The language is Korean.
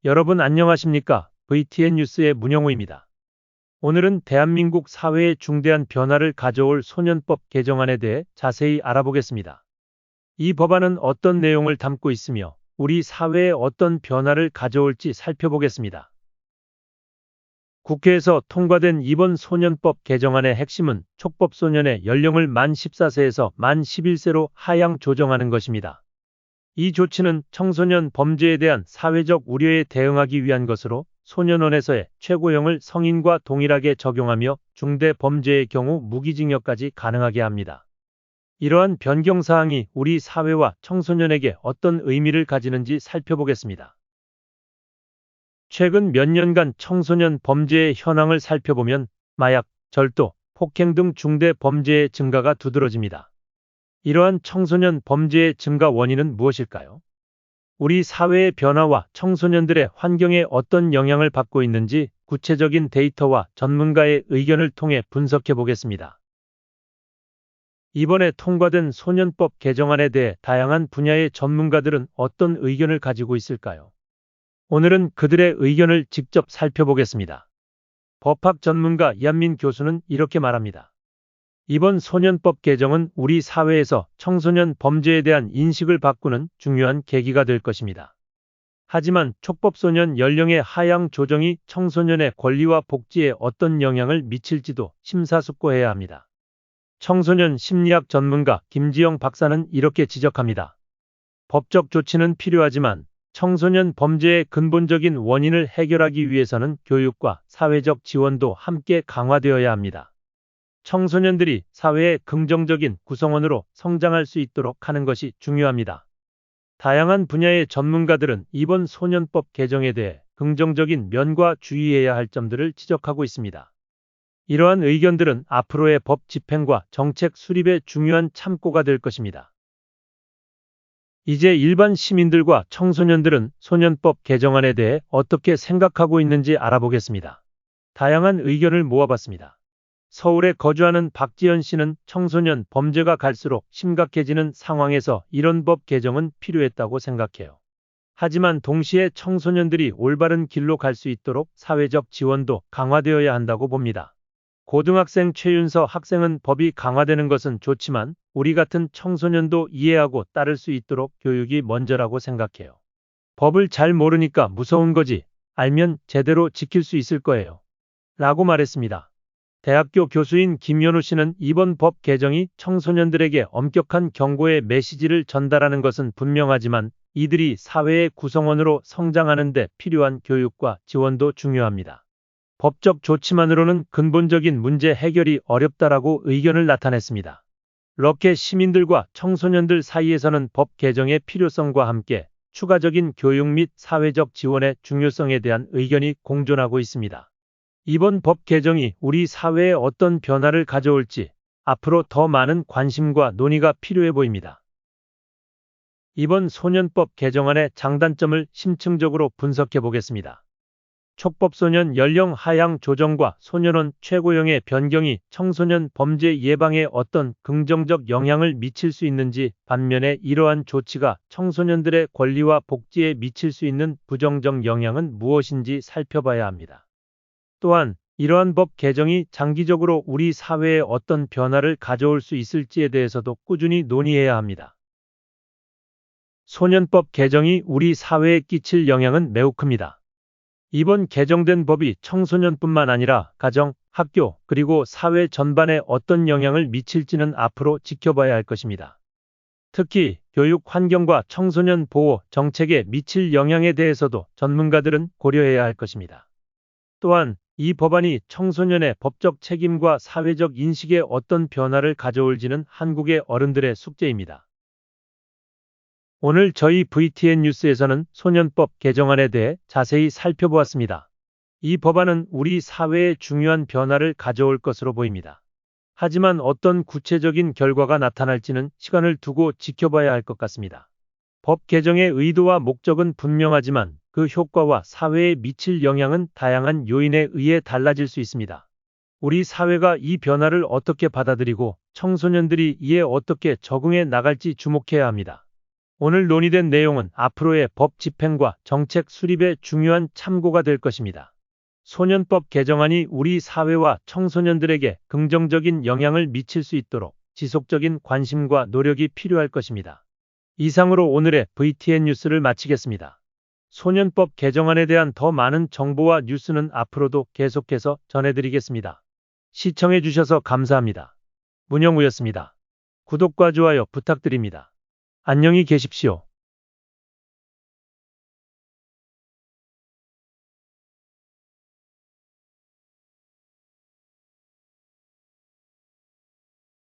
여러분 안녕하십니까? VTN 뉴스의 문영우입니다. 오늘은 대한민국 사회에 중대한 변화를 가져올 소년법 개정안에 대해 자세히 알아보겠습니다. 이 법안은 어떤 내용을 담고 있으며 우리 사회에 어떤 변화를 가져올지 살펴보겠습니다. 국회에서 통과된 이번 소년법 개정안의 핵심은 촉법소년의 연령을 만 14세에서 만 11세로 하향 조정하는 것입니다. 이 조치는 청소년 범죄에 대한 사회적 우려에 대응하기 위한 것으로 소년원에서의 최고형을 성인과 동일하게 적용하며 중대 범죄의 경우 무기징역까지 가능하게 합니다. 이러한 변경사항이 우리 사회와 청소년에게 어떤 의미를 가지는지 살펴보겠습니다. 최근 몇 년간 청소년 범죄의 현황을 살펴보면 마약, 절도, 폭행 등 중대 범죄의 증가가 두드러집니다. 이러한 청소년 범죄의 증가 원인은 무엇일까요? 우리 사회의 변화와 청소년들의 환경에 어떤 영향을 받고 있는지 구체적인 데이터와 전문가의 의견을 통해 분석해 보겠습니다. 이번에 통과된 소년법 개정안에 대해 다양한 분야의 전문가들은 어떤 의견을 가지고 있을까요? 오늘은 그들의 의견을 직접 살펴보겠습니다. 법학 전문가 이한민 교수는 이렇게 말합니다. 이번 소년법 개정은 우리 사회에서 청소년 범죄에 대한 인식을 바꾸는 중요한 계기가 될 것입니다. 하지만 촉법소년 연령의 하향 조정이 청소년의 권리와 복지에 어떤 영향을 미칠지도 심사숙고해야 합니다. 청소년 심리학 전문가 김지영 박사는 이렇게 지적합니다. 법적 조치는 필요하지만 청소년 범죄의 근본적인 원인을 해결하기 위해서는 교육과 사회적 지원도 함께 강화되어야 합니다. 청소년들이 사회의 긍정적인 구성원으로 성장할 수 있도록 하는 것이 중요합니다. 다양한 분야의 전문가들은 이번 소년법 개정에 대해 긍정적인 면과 주의해야 할 점들을 지적하고 있습니다. 이러한 의견들은 앞으로의 법 집행과 정책 수립에 중요한 참고가 될 것입니다. 이제 일반 시민들과 청소년들은 소년법 개정안에 대해 어떻게 생각하고 있는지 알아보겠습니다. 다양한 의견을 모아봤습니다. 서울에 거주하는 박지연 씨는 청소년 범죄가 갈수록 심각해지는 상황에서 이런 법 개정은 필요했다고 생각해요. 하지만 동시에 청소년들이 올바른 길로 갈 수 있도록 사회적 지원도 강화되어야 한다고 봅니다. 고등학생 최윤서 학생은 법이 강화되는 것은 좋지만 우리 같은 청소년도 이해하고 따를 수 있도록 교육이 먼저라고 생각해요. 법을 잘 모르니까 무서운 거지 알면 제대로 지킬 수 있을 거예요. 라고 말했습니다. 대학교 교수인 김연우 씨는 이번 법 개정이 청소년들에게 엄격한 경고의 메시지를 전달하는 것은 분명하지만 이들이 사회의 구성원으로 성장하는 데 필요한 교육과 지원도 중요합니다. 법적 조치만으로는 근본적인 문제 해결이 어렵다라고 의견을 나타냈습니다. 이렇게 시민들과 청소년들 사이에서는 법 개정의 필요성과 함께 추가적인 교육 및 사회적 지원의 중요성에 대한 의견이 공존하고 있습니다. 이번 법 개정이 우리 사회에 어떤 변화를 가져올지 앞으로 더 많은 관심과 논의가 필요해 보입니다. 이번 소년법 개정안의 장단점을 심층적으로 분석해 보겠습니다. 촉법소년 연령 하향 조정과 소년원 최고형의 변경이 청소년 범죄 예방에 어떤 긍정적 영향을 미칠 수 있는지, 반면에 이러한 조치가 청소년들의 권리와 복지에 미칠 수 있는 부정적 영향은 무엇인지 살펴봐야 합니다. 또한 이러한 법 개정이 장기적으로 우리 사회에 어떤 변화를 가져올 수 있을지에 대해서도 꾸준히 논의해야 합니다. 소년법 개정이 우리 사회에 끼칠 영향은 매우 큽니다. 이번 개정된 법이 청소년뿐만 아니라 가정, 학교, 그리고 사회 전반에 어떤 영향을 미칠지는 앞으로 지켜봐야 할 것입니다. 특히 교육 환경과 청소년 보호 정책에 미칠 영향에 대해서도 전문가들은 고려해야 할 것입니다. 또한 이 법안이 청소년의 법적 책임과 사회적 인식에 어떤 변화를 가져올지는 한국의 어른들의 숙제입니다. 오늘 저희 VTN 뉴스에서는 소년법 개정안에 대해 자세히 살펴보았습니다. 이 법안은 우리 사회에 중요한 변화를 가져올 것으로 보입니다. 하지만 어떤 구체적인 결과가 나타날지는 시간을 두고 지켜봐야 할 것 같습니다. 법 개정의 의도와 목적은 분명하지만 그 효과와 사회에 미칠 영향은 다양한 요인에 의해 달라질 수 있습니다. 우리 사회가 이 변화를 어떻게 받아들이고 청소년들이 이에 어떻게 적응해 나갈지 주목해야 합니다. 오늘 논의된 내용은 앞으로의 법 집행과 정책 수립에 중요한 참고가 될 것입니다. 소년법 개정안이 우리 사회와 청소년들에게 긍정적인 영향을 미칠 수 있도록 지속적인 관심과 노력이 필요할 것입니다. 이상으로 오늘의 VTN 뉴스를 마치겠습니다. 소년법 개정안에 대한 더 많은 정보와 뉴스는 앞으로도 계속해서 전해드리겠습니다. 시청해주셔서 감사합니다. 문영우였습니다. 구독과 좋아요 부탁드립니다. 안녕히 계십시오.